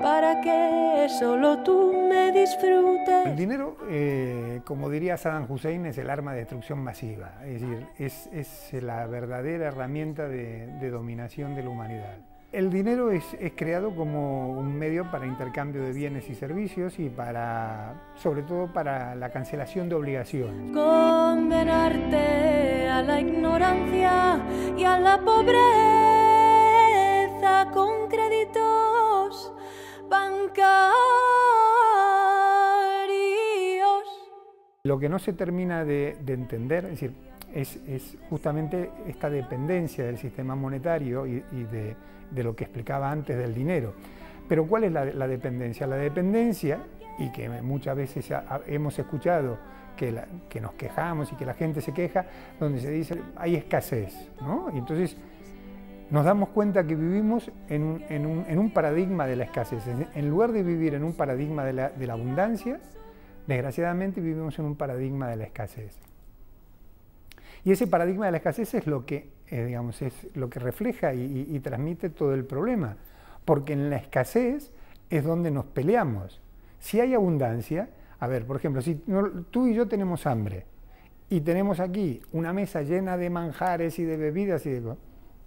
para que solo tú me disfrutes. El dinero, como diría Saddam Hussein, es el arma de destrucción masiva, es decir, es la verdadera herramienta de dominación de la humanidad. El dinero es creado como un medio para intercambio de bienes y servicios y sobre todo para la cancelación de obligaciones. Condenarte a la ignorancia y a la pobreza con créditos bancarios. Lo que no se termina de entender, es decir, es justamente esta dependencia del sistema monetario y de lo que explicaba antes del dinero. Pero ¿cuál es la dependencia? La dependencia, y que muchas veces hemos escuchado que nos quejamos y que la gente se queja, donde se dice hay escasez, ¿no? Y entonces nos damos cuenta que vivimos en un paradigma de la escasez. En lugar de vivir en un paradigma de la abundancia, desgraciadamente vivimos en un paradigma de la escasez. Y ese paradigma de la escasez es lo que, digamos, es lo que refleja y transmite todo el problema, porque en la escasez es donde nos peleamos. Si hay abundancia, a ver, por ejemplo, si tú y yo tenemos hambre y tenemos aquí una mesa llena de manjares y de bebidas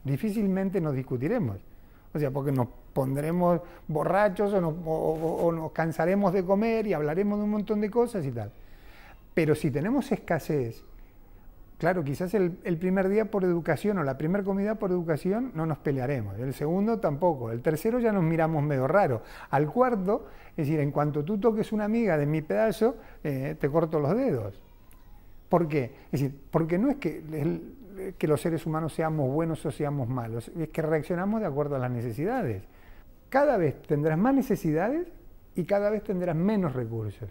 difícilmente nos discutiremos. O sea, porque nos pondremos borrachos o nos cansaremos de comer y hablaremos de un montón de cosas y tal. Pero si tenemos escasez, claro, quizás el primer día por educación o la primera comida por educación no nos pelearemos, el segundo tampoco, el tercero ya nos miramos medio raro, al cuarto, es decir, en cuanto tú toques una miga de mi pedazo, te corto los dedos. ¿Por qué? Es decir, porque no es que los seres humanos seamos buenos o seamos malos, es que reaccionamos de acuerdo a las necesidades. Cada vez tendrás más necesidades y cada vez tendrás menos recursos.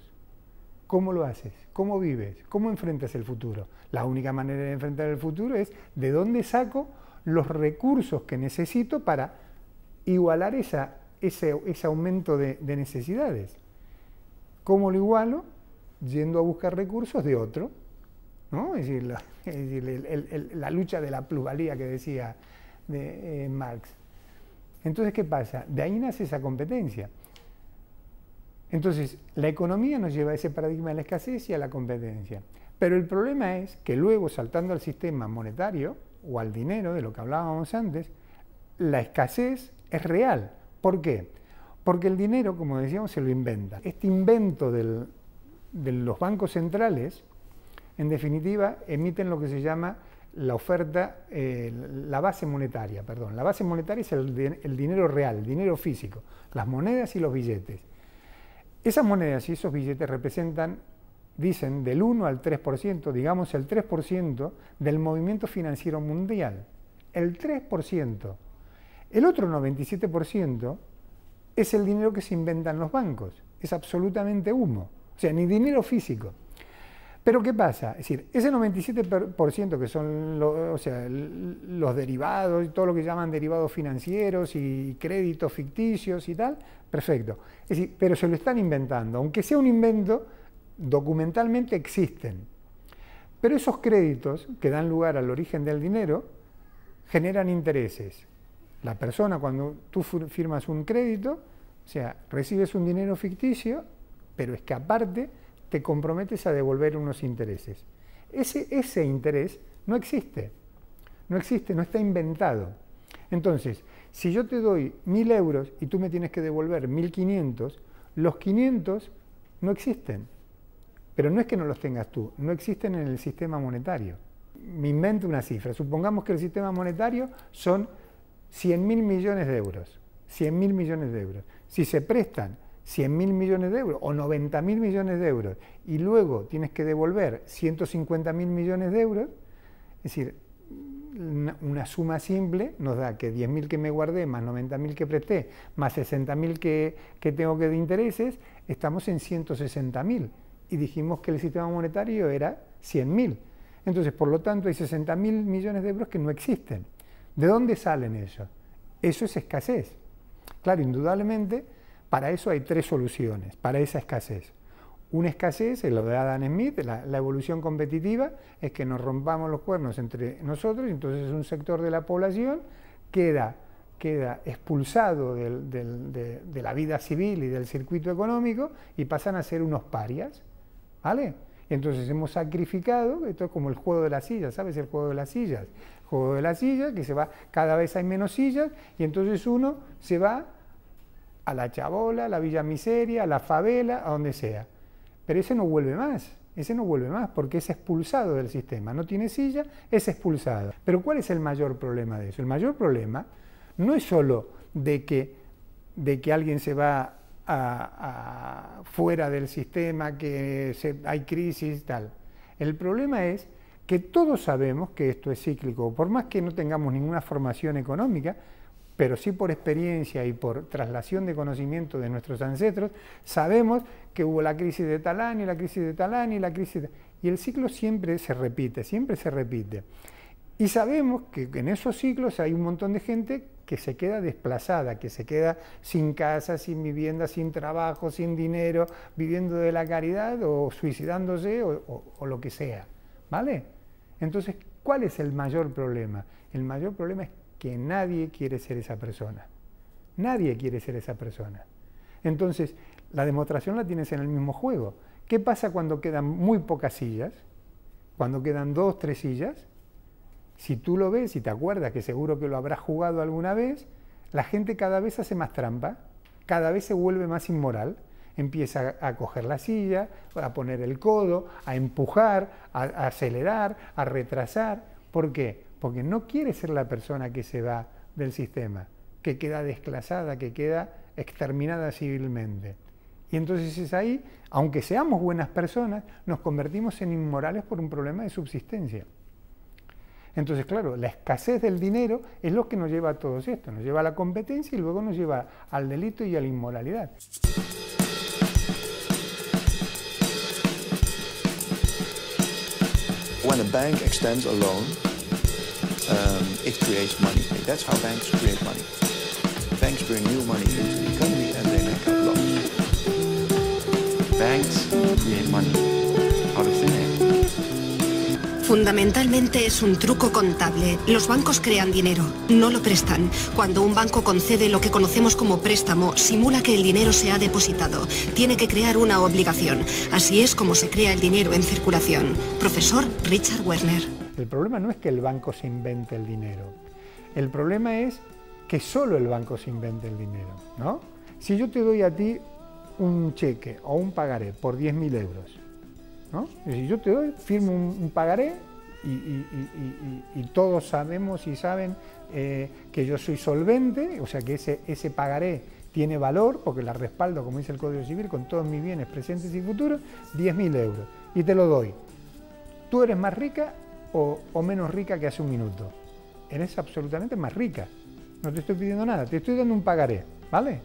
¿Cómo lo haces? ¿Cómo vives? ¿Cómo enfrentas el futuro? La única manera de enfrentar el futuro es de dónde saco los recursos que necesito para igualar ese aumento de necesidades. ¿Cómo lo igualo? Yendo a buscar recursos de otro, ¿no? Es decir, la lucha de la plusvalía que decía Marx. Entonces, ¿qué pasa? De ahí nace esa competencia. Entonces, la economía nos lleva a ese paradigma de la escasez y a la competencia. Pero el problema es que luego, saltando al sistema monetario o al dinero, de lo que hablábamos antes, la escasez es real. ¿Por qué? Porque el dinero, como decíamos, se lo inventa. Este invento de los bancos centrales, en definitiva, emiten lo que se llama la oferta, la base monetaria, perdón. La base monetaria es el dinero real, el dinero físico, las monedas y los billetes. Esas monedas y esos billetes representan, dicen, del 1 al 3%, digamos el 3% del movimiento financiero mundial. El 3%. El otro 97% es el dinero que se inventan los bancos. Es absolutamente humo. O sea, ni dinero físico. Pero ¿qué pasa? Es decir, ese 97% que son los derivados, todo lo que llaman derivados financieros y créditos ficticios y tal, perfecto. Es decir, pero se lo están inventando. Aunque sea un invento, documentalmente existen. Pero esos créditos que dan lugar al origen del dinero generan intereses. La persona, cuando tú firmas un crédito, o sea, recibes un dinero ficticio, pero es que aparte te comprometes a devolver unos intereses. Ese interés no existe, no está inventado. Entonces, si yo te doy 1.000 euros y tú me tienes que devolver 1.500, los 500 no existen. Pero no es que no los tengas tú, no existen en el sistema monetario. Me invento una cifra, supongamos que el sistema monetario son 100.000 millones de euros. 100.000 millones de euros. Si se prestan 100.000 millones de euros o 90.000 millones de euros y luego tienes que devolver 150.000 millones de euros, es decir, una suma simple nos da que 10.000 que me guardé más 90.000 que presté más 60.000 que tengo que de intereses, estamos en 160.000 y dijimos que el sistema monetario era 100.000. Entonces, por lo tanto, hay 60.000 millones de euros que no existen. ¿De dónde salen ellos? Eso es escasez. Claro, indudablemente, para eso hay tres soluciones, para esa escasez. Una escasez es lo de Adam Smith, la evolución competitiva, es que nos rompamos los cuernos entre nosotros y entonces un sector de la población queda queda expulsado de la vida civil y del circuito económico y pasan a ser unos parias, ¿vale? Y entonces hemos sacrificado, esto es como el juego de las sillas, ¿sabes? El juego de las sillas. El juego de las sillas, que se va, cada vez hay menos sillas, y entonces uno se va a la chabola, a la Villa Miseria, a la favela, a donde sea. Pero ese no vuelve más, porque es expulsado del sistema. No tiene silla, es expulsado. Pero ¿cuál es el mayor problema de eso? El mayor problema no es solo de que alguien se va fuera del sistema, que hay crisis, tal. El problema es que todos sabemos que esto es cíclico, por más que no tengamos ninguna formación económica, pero sí por experiencia y por traslación de conocimiento de nuestros ancestros, sabemos que hubo la crisis de tal año, la crisis de tal año, y el ciclo siempre se repite, siempre se repite. Y sabemos que en esos ciclos hay un montón de gente que se queda desplazada, que se queda sin casa, sin vivienda, sin trabajo, sin dinero, viviendo de la caridad o suicidándose o lo que sea, ¿vale? Entonces, ¿cuál es el mayor problema? El mayor problema es que nadie quiere ser esa persona. Nadie quiere ser esa persona. Entonces, la demostración la tienes en el mismo juego. ¿Qué pasa cuando quedan muy pocas sillas? Cuando quedan 2, 3 sillas. Si tú lo ves y te acuerdas, que seguro que lo habrás jugado alguna vez, la gente cada vez hace más trampa, cada vez se vuelve más inmoral, empieza a coger la silla, a poner el codo, a empujar, a acelerar, a retrasar. ¿Por qué? Porque no quiere ser la persona que se va del sistema, que queda desclasada, que queda exterminada civilmente. Y entonces es ahí, aunque seamos buenas personas, nos convertimos en inmorales por un problema de subsistencia. Entonces, claro, la escasez del dinero es lo que nos lleva a todo esto, nos lleva a la competencia y luego nos lleva al delito y a la inmoralidad. When a bank extends a loan, it creates money. That's how banks create money. Banks bring new money into the economy and they make up loans. Banks create money out of thin air. Fundamentalmente es un truco contable. Los bancos crean dinero, no lo prestan. Cuando un banco concede lo que conocemos como préstamo, simula que el dinero se ha depositado. Tiene que crear una obligación. Así es como se crea el dinero en circulación. Profesor Richard Werner. El problema no es que el banco se invente el dinero. El problema es que solo el banco se invente el dinero, ¿no? Si yo te doy a ti un cheque o un pagaré por 10.000 euros, ¿no? Si yo te doy, firmo un pagaré y todos sabemos y saben que yo soy solvente, o sea que ese pagaré tiene valor porque la respaldo, como dice el Código Civil, con todos mis bienes presentes y futuros, 10.000 euros, y te lo doy. ¿Tú eres más rica o menos rica que hace un minuto? Eres absolutamente más rica. No te estoy pidiendo nada, te estoy dando un pagaré, ¿vale?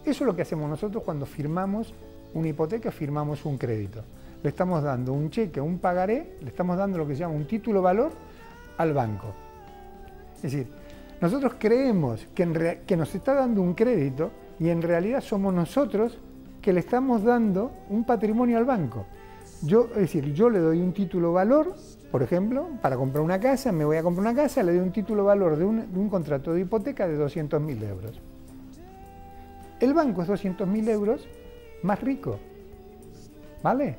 Eso es lo que hacemos nosotros cuando firmamos una hipoteca, firmamos un crédito. Le estamos dando un cheque, un pagaré, le estamos dando lo que se llama un título valor al banco. Es decir, nosotros creemos que nos está dando un crédito y en realidad somos nosotros que le estamos dando un patrimonio al banco. Es decir, yo le doy un título valor, por ejemplo, para comprar una casa, me voy a comprar una casa, le doy un título valor de un contrato de hipoteca de 200.000 euros. El banco es 200.000 euros más rico, ¿vale?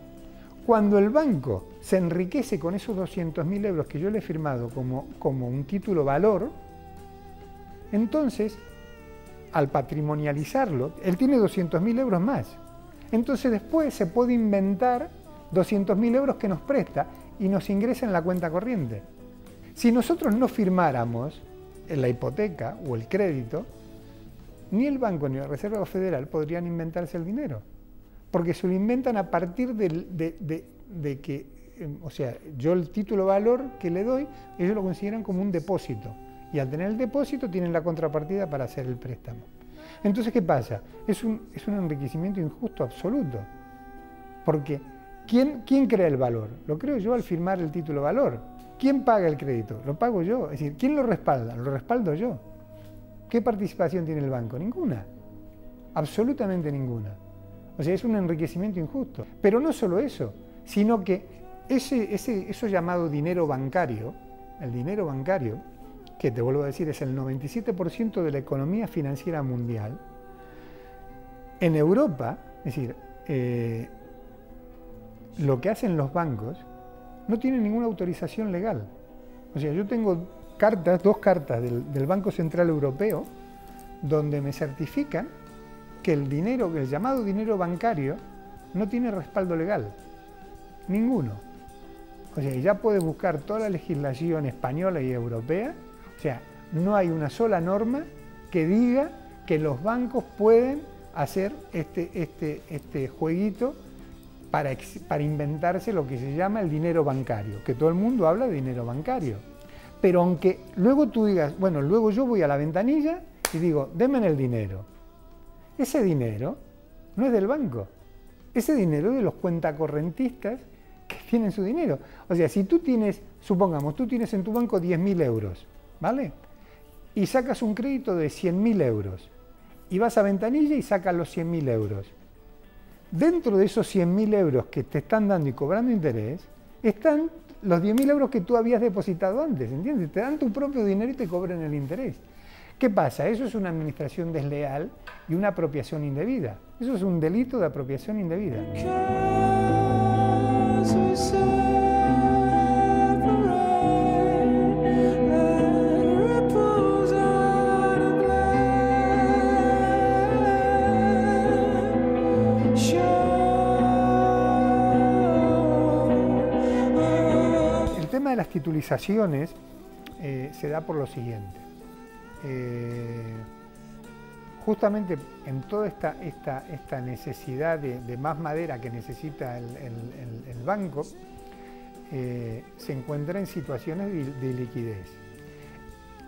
Cuando el banco se enriquece con esos 200.000 euros que yo le he firmado como un título valor, entonces, al patrimonializarlo, él tiene 200.000 euros más. Entonces después se puede inventar 200.000 euros que nos presta y nos ingresa en la cuenta corriente. Si nosotros no firmáramos en la hipoteca o el crédito, ni el banco ni la Reserva Federal podrían inventarse el dinero, porque se lo inventan a partir de que, o sea, yo el título valor que le doy, ellos lo consideran como un depósito, y al tener el depósito tienen la contrapartida para hacer el préstamo. Entonces, ¿qué pasa? Es un enriquecimiento injusto absoluto, porque ¿quién crea el valor? Lo creo yo al firmar el título valor. ¿Quién paga el crédito? Lo pago yo. Es decir, ¿quién lo respalda? Lo respaldo yo. ¿Qué participación tiene el banco? Ninguna. Absolutamente ninguna. O sea, es un enriquecimiento injusto. Pero no solo eso, sino que eso llamado dinero bancario, el dinero bancario, que te vuelvo a decir es el 97% de la economía financiera mundial, en Europa, es decir, lo que hacen los bancos no tiene ninguna autorización legal. O sea, yo tengo dos cartas del Banco Central Europeo donde me certifican que el llamado dinero bancario no tiene respaldo legal. Ninguno. O sea, ya puedes buscar toda la legislación española y europea. O sea, no hay una sola norma que diga que los bancos pueden hacer este jueguito para inventarse lo que se llama el dinero bancario, que todo el mundo habla de dinero bancario. Pero aunque luego tú digas, bueno, luego yo voy a la ventanilla y digo, denme el dinero. Ese dinero no es del banco, ese dinero es de los cuentacorrentistas que tienen su dinero. O sea, si tú tienes, supongamos, tú tienes en tu banco 10.000 euros, ¿vale? Y sacas un crédito de 100.000 euros y vas a ventanilla y sacas los 100.000 euros. Dentro de esos 100.000 euros que te están dando y cobrando interés, están los 10.000 euros que tú habías depositado antes, ¿entiendes? Te dan tu propio dinero y te cobran el interés. ¿Qué pasa? Eso es una administración desleal y una apropiación indebida. Eso es un delito de apropiación indebida. El tema de las titulizaciones se da por lo siguiente. Justamente en toda esta necesidad de más madera que necesita el banco, se encuentra en situaciones de liquidez.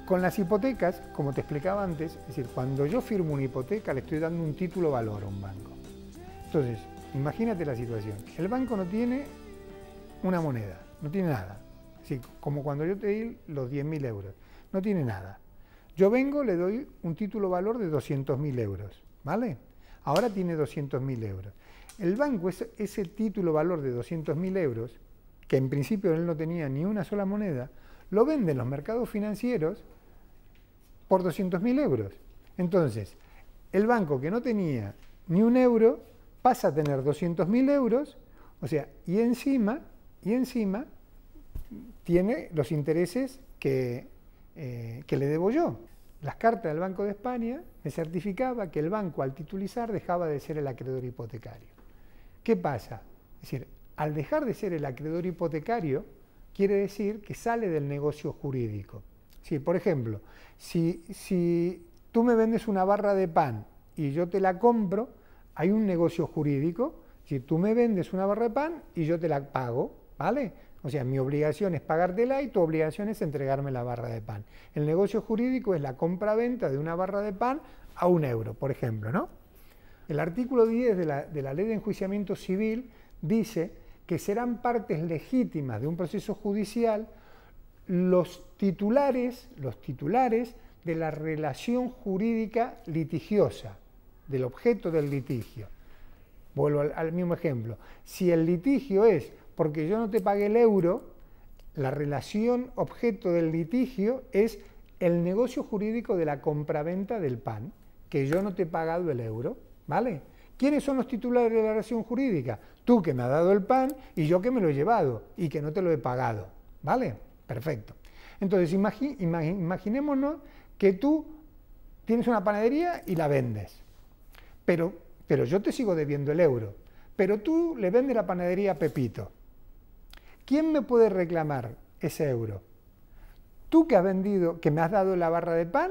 Con las hipotecas, como te explicaba antes, es decir, cuando yo firmo una hipoteca le estoy dando un título valor a un banco. Entonces, imagínate la situación. El banco no tiene una moneda, no tiene nada. Es decir, como cuando yo te di los 10.000 euros, no tiene nada. Yo vengo, le doy un título valor de 200.000 euros, ¿vale? Ahora tiene 200.000 euros. El banco, ese título valor de 200.000 euros, que en principio él no tenía ni una sola moneda, lo vende en los mercados financieros por 200.000 euros. Entonces, el banco que no tenía ni un euro pasa a tener 200.000 euros, o sea, y encima tiene los intereses que le debo yo. Las cartas del Banco de España me certificaba que el banco al titulizar dejaba de ser el acreedor hipotecario. ¿Qué pasa? Es decir, al dejar de ser el acreedor hipotecario, quiere decir que sale del negocio jurídico. Sí, por ejemplo, si tú me vendes una barra de pan y yo te la compro, hay un negocio jurídico. Si tú me vendes una barra de pan y yo te la pago, ¿vale? O sea, mi obligación es pagártela y tu obligación es entregarme la barra de pan. El negocio jurídico es la compra-venta de una barra de pan a 1 euro, por ejemplo, ¿no? El artículo 10 de la Ley de Enjuiciamiento Civil dice que serán partes legítimas de un proceso judicial los titulares de la relación jurídica litigiosa, del objeto del litigio. Vuelvo al mismo ejemplo. Si el litigio es porque yo no te pagué el euro, la relación objeto del litigio es el negocio jurídico de la compraventa del pan, que yo no te he pagado el euro, ¿vale? ¿Quiénes son los titulares de la relación jurídica? Tú que me has dado el pan y yo que me lo he llevado y que no te lo he pagado, ¿vale? Perfecto. Entonces imaginémonos que tú tienes una panadería y la vendes, pero yo te sigo debiendo el euro, pero tú le vendes la panadería a Pepito. ¿Quién me puede reclamar ese euro? ¿Tú que has vendido, que me has dado la barra de pan,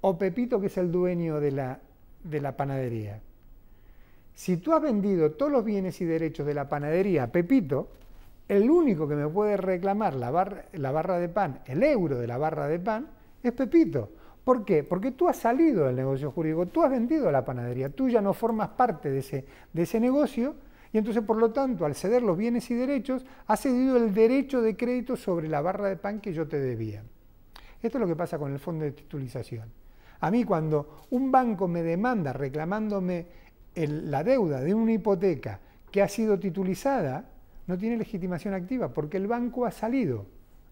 o Pepito que es el dueño de la panadería? Si tú has vendido todos los bienes y derechos de la panadería a Pepito, el único que me puede reclamar la barra de pan, el euro de la barra de pan, es Pepito. ¿Por qué? Porque tú has salido del negocio jurídico, tú has vendido la panadería, tú ya no formas parte de ese negocio, y entonces, por lo tanto, al ceder los bienes y derechos, has cedido el derecho de crédito sobre la barra de pan que yo te debía. Esto es lo que pasa con el fondo de titulización. A mí, cuando un banco me demanda reclamándome la deuda de una hipoteca que ha sido titulizada, no tiene legitimación activa, porque el banco ha salido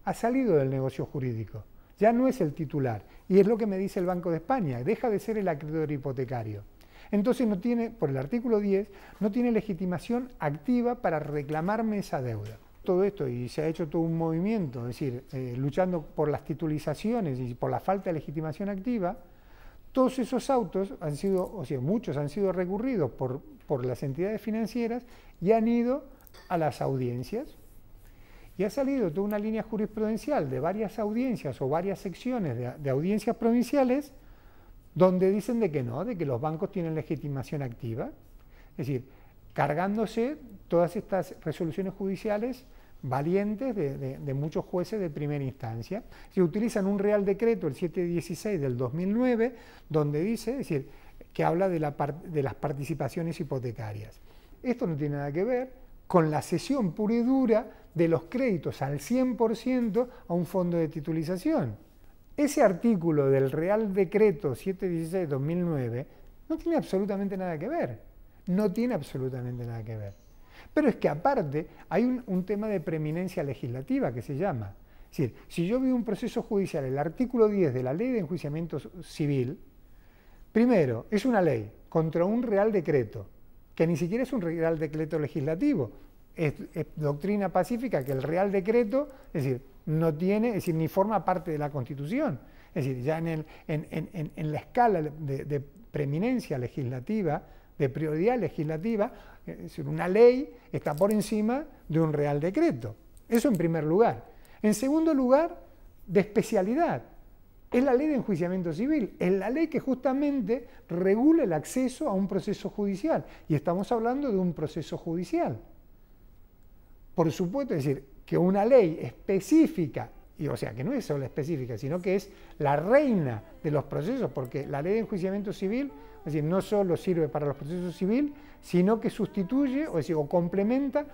del negocio jurídico. ya no es el titular. Y es lo que me dice el Banco de España, deja de ser el acreedor hipotecario. Entonces no tiene, por el artículo 10, no tiene legitimación activa para reclamarme esa deuda. Todo esto, y se ha hecho todo un movimiento, es decir, luchando por las titulizaciones y por la falta de legitimación activa, todos esos autos han sido, o sea, muchos han sido recurridos por las entidades financieras y han ido a las audiencias. Y ha salido toda una línea jurisprudencial de varias audiencias o varias secciones de audiencias provinciales donde dicen de que no, de que los bancos tienen legitimación activa. Es decir, cargándose todas estas resoluciones judiciales valientes de muchos jueces de primera instancia. Se utilizan un Real Decreto, el 716 del 2009, donde dice, es decir, que habla de las participaciones hipotecarias. Esto no tiene nada que ver con la cesión pura y dura de los créditos al 100% a un fondo de titulización. Ese artículo del Real Decreto 716-2009 no tiene absolutamente nada que ver. No tiene absolutamente nada que ver. Pero es que aparte hay un tema de preeminencia legislativa que se llama. Es decir, si yo veo un proceso judicial, el artículo 10 de la Ley de Enjuiciamiento Civil, primero, es una ley contra un Real Decreto, que ni siquiera es un Real Decreto legislativo. Es doctrina pacífica que el Real Decreto, es decir, no tiene, es decir, ni forma parte de la Constitución. Es decir, ya en la escala de preeminencia legislativa, de prioridad legislativa, es decir, una ley está por encima de un Real Decreto. Eso en primer lugar. En segundo lugar, de especialidad. Es la Ley de Enjuiciamiento Civil, es la ley que justamente regula el acceso a un proceso judicial. Y estamos hablando de un proceso judicial. Por supuesto, es decir, que una ley específica, y o sea, que no es solo específica, sino que es la reina de los procesos, porque la Ley de Enjuiciamiento Civil, es decir, no solo sirve para los procesos civiles, sino que sustituye, o decir, o complementa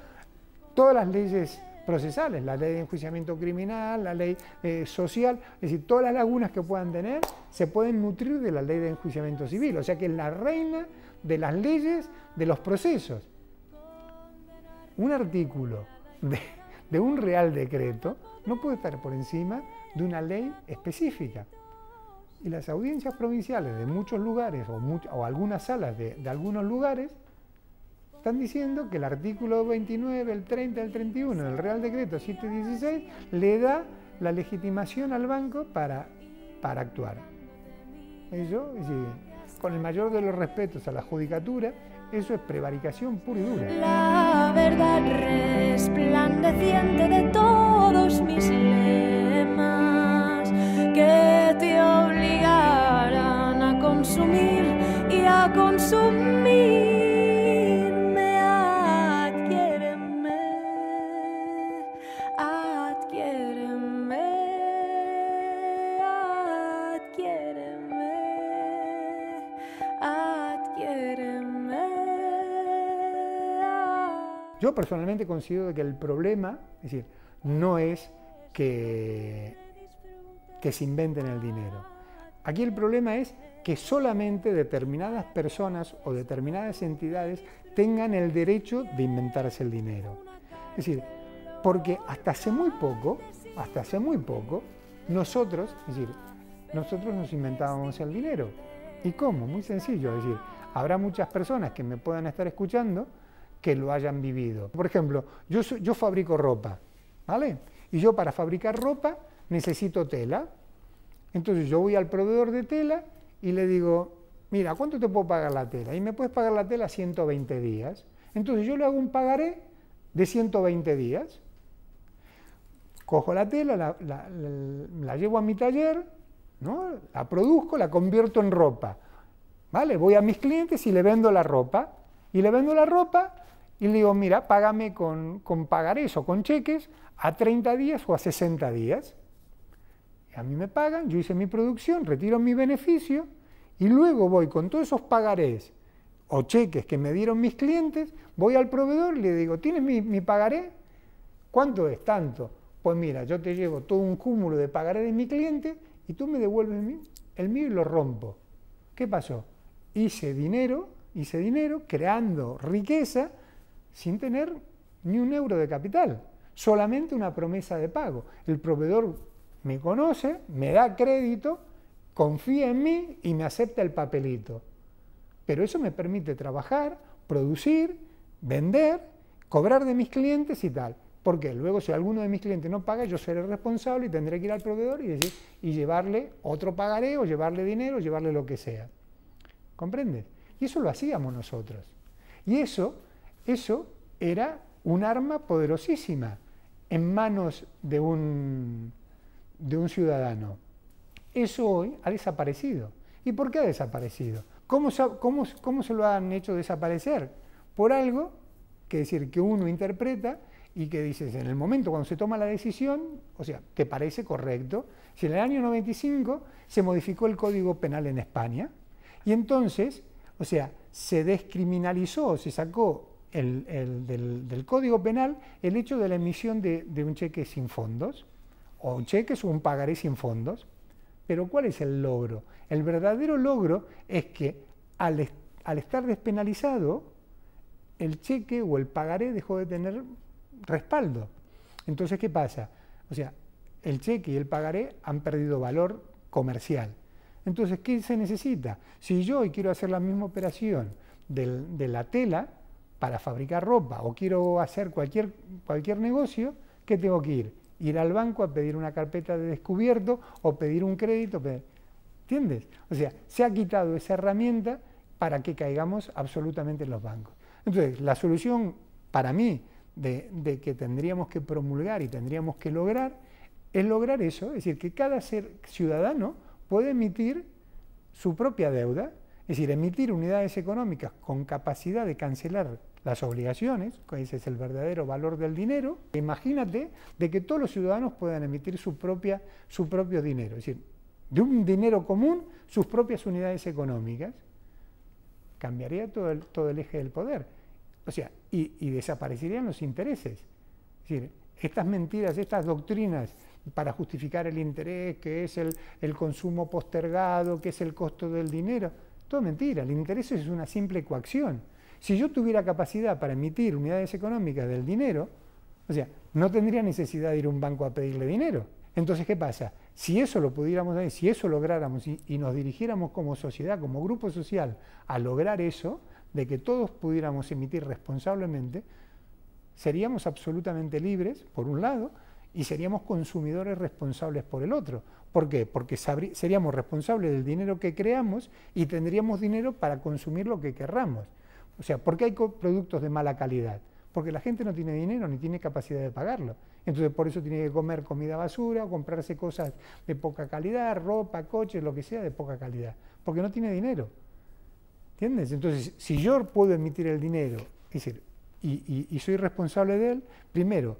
todas las leyes procesales, la Ley de Enjuiciamiento Criminal, la Ley Social, es decir, todas las lagunas que puedan tener se pueden nutrir de la Ley de Enjuiciamiento Civil, o sea que es la reina de las leyes de los procesos. Un artículo de un Real Decreto no puede estar por encima de una ley específica. Y las audiencias provinciales de muchos lugares o algunas salas de algunos lugares están diciendo que el artículo 29, el 30, el 31 del Real Decreto 716 le da la legitimación al banco para actuar. Eso, es decir, con el mayor de los respetos a la judicatura, eso es prevaricación pura y dura. La verdad resplandeciente de todos mis lemas que te obligarán a consumir y a consumirme. Adquiéreme, adquiéreme, adquiéreme, adquiéreme. Yo personalmente considero que el problema, es decir, no es que se inventen el dinero. Aquí el problema es que solamente determinadas personas o determinadas entidades tengan el derecho de inventarse el dinero. Es decir, porque hasta hace muy poco, nosotros nos inventábamos el dinero. ¿Y cómo? Muy sencillo, es decir, habrá muchas personas que me puedan estar escuchando que lo hayan vivido. Por ejemplo, yo fabrico ropa, ¿vale? Y yo para fabricar ropa necesito tela. Entonces yo voy al proveedor de tela y le digo, mira, ¿cuánto te puedo pagar la tela? Y me puedes pagar la tela 120 días. Entonces yo le hago un pagaré de 120 días. Cojo la tela, la llevo a mi taller, ¿no? La produzco, la convierto en ropa. ¿Vale? Voy a mis clientes y le vendo la ropa. Y le vendo la ropa y le digo, mira, págame con pagarés o con cheques a 30 días o a 60 días. Y a mí me pagan, yo hice mi producción, retiro mi beneficio y luego voy con todos esos pagarés o cheques que me dieron mis clientes, voy al proveedor y le digo, ¿tienes mi pagaré? ¿Cuánto es? Tanto. Pues mira, yo te llevo todo un cúmulo de pagaré de mi cliente y tú me devuelves el mío y lo rompo. ¿Qué pasó? Hice dinero creando riqueza sin tener ni un euro de capital, solamente una promesa de pago. El proveedor me conoce, me da crédito, confía en mí y me acepta el papelito. Pero eso me permite trabajar, producir, vender, cobrar de mis clientes y tal. Porque luego si alguno de mis clientes no paga, yo seré responsable y tendré que ir al proveedor y llevarle otro pagaré o llevarle dinero o llevarle lo que sea. ¿Comprendes? Y eso lo hacíamos nosotros. Y eso era un arma poderosísima en manos de un ciudadano. Eso hoy ha desaparecido. ¿Y por qué ha desaparecido? ¿Cómo se lo han hecho desaparecer? Por algo que uno interpreta y que dices, en el momento cuando se toma la decisión, o sea, te parece correcto. Si en el año 95 se modificó el Código Penal en España, y entonces, o sea, se descriminalizó, se sacó del Código Penal el hecho de la emisión de un cheque sin fondos, o un cheque o un pagaré sin fondos. Pero ¿cuál es el logro? El verdadero logro es que al estar despenalizado, el cheque o el pagaré dejó de tener respaldo. Entonces, ¿qué pasa? O sea, el cheque y el pagaré han perdido valor comercial. Entonces, ¿qué se necesita? Si yo hoy quiero hacer la misma operación de la tela para fabricar ropa o quiero hacer cualquier negocio, ¿qué tengo que ir? Ir al banco a pedir una carpeta de descubierto o pedir un crédito. ¿Entiendes? O sea, se ha quitado esa herramienta para que caigamos absolutamente en los bancos. Entonces, la solución para mí de que tendríamos que promulgar y tendríamos que lograr es lograr eso, es decir, que cada ciudadano puede emitir su propia deuda, es decir, emitir unidades económicas con capacidad de cancelar las obligaciones, ese es el verdadero valor del dinero. Imagínate de que todos los ciudadanos puedan emitir su propio dinero, es decir, de un dinero común, sus propias unidades económicas. Cambiaría todo el eje del poder, o sea, y desaparecerían los intereses. Es decir, estas mentiras, estas doctrinas para justificar el interés, que es el consumo postergado, que es el costo del dinero, todo mentira. El interés es una simple coacción. Si yo tuviera capacidad para emitir unidades económicas del dinero, o sea, no tendría necesidad de ir a un banco a pedirle dinero. Entonces, ¿qué pasa? Si eso lo pudiéramos hacer, si eso lográramos y nos dirigiéramos como sociedad, como grupo social, a lograr eso, de que todos pudiéramos emitir responsablemente, seríamos absolutamente libres, por un lado, y seríamos consumidores responsables por el otro. ¿Por qué? Porque seríamos responsables del dinero que creamos y tendríamos dinero para consumir lo que querramos. O sea, ¿por qué hay productos de mala calidad? Porque la gente no tiene dinero ni tiene capacidad de pagarlo. Entonces, por eso tiene que comer comida basura o comprarse cosas de poca calidad, ropa, coches, lo que sea de poca calidad, porque no tiene dinero. ¿Entiendes? Entonces, si yo puedo emitir el dinero, es decir, y soy responsable de él, primero,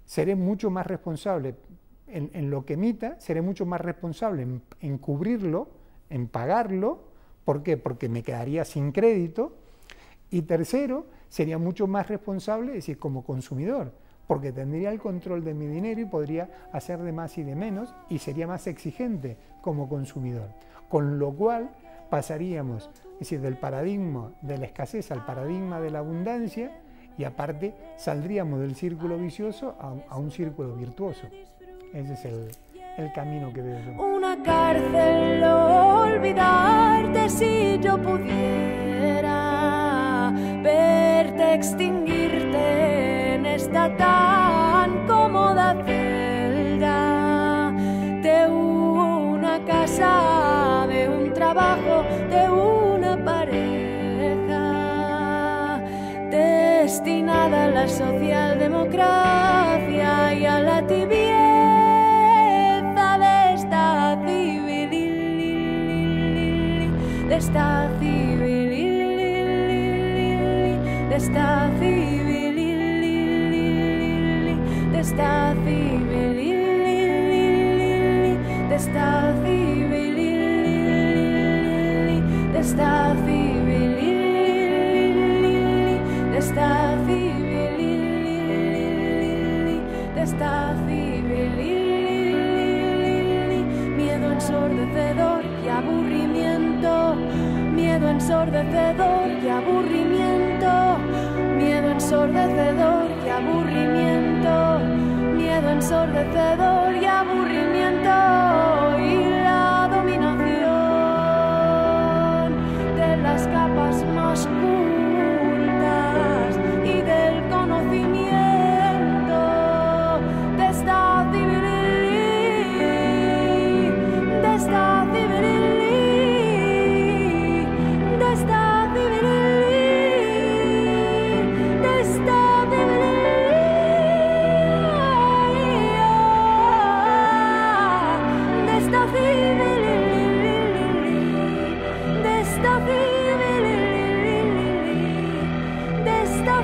seré mucho más responsable en lo que emita, seré mucho más responsable en cubrirlo, en pagarlo. ¿Por qué? Porque me quedaría sin crédito. Y tercero, sería mucho más responsable, es decir, como consumidor, porque tendría el control de mi dinero y podría hacer de más y de menos y sería más exigente como consumidor. Con lo cual pasaríamos, es decir, del paradigma de la escasez al paradigma de la abundancia y aparte saldríamos del círculo vicioso a un círculo virtuoso. Ese es el camino que veo yo. Una cárcel, olvidarte si yo pudiera verte extinguirte en esta tan cómoda celda de una casa, de un trabajo, de una pareja destinada a la socialdemocracia y a la tibieza de esta civilidad, de esta civilidad, de esta civilidad, de esta civilidad, de esta civilidad, de esta civilidad, de esta civilidad, de esta civilidad. Miedo ensordecedor y aburrimiento, miedo ensordecedor y aburrimiento, miedo ensordecedor y aburrimiento, miedo miedo ensordecedor y aburrimiento y la dominación de las capas más ocultas y del conocimiento de esta civilidad, de esta civilidad, de esta civilidad, de esta de esta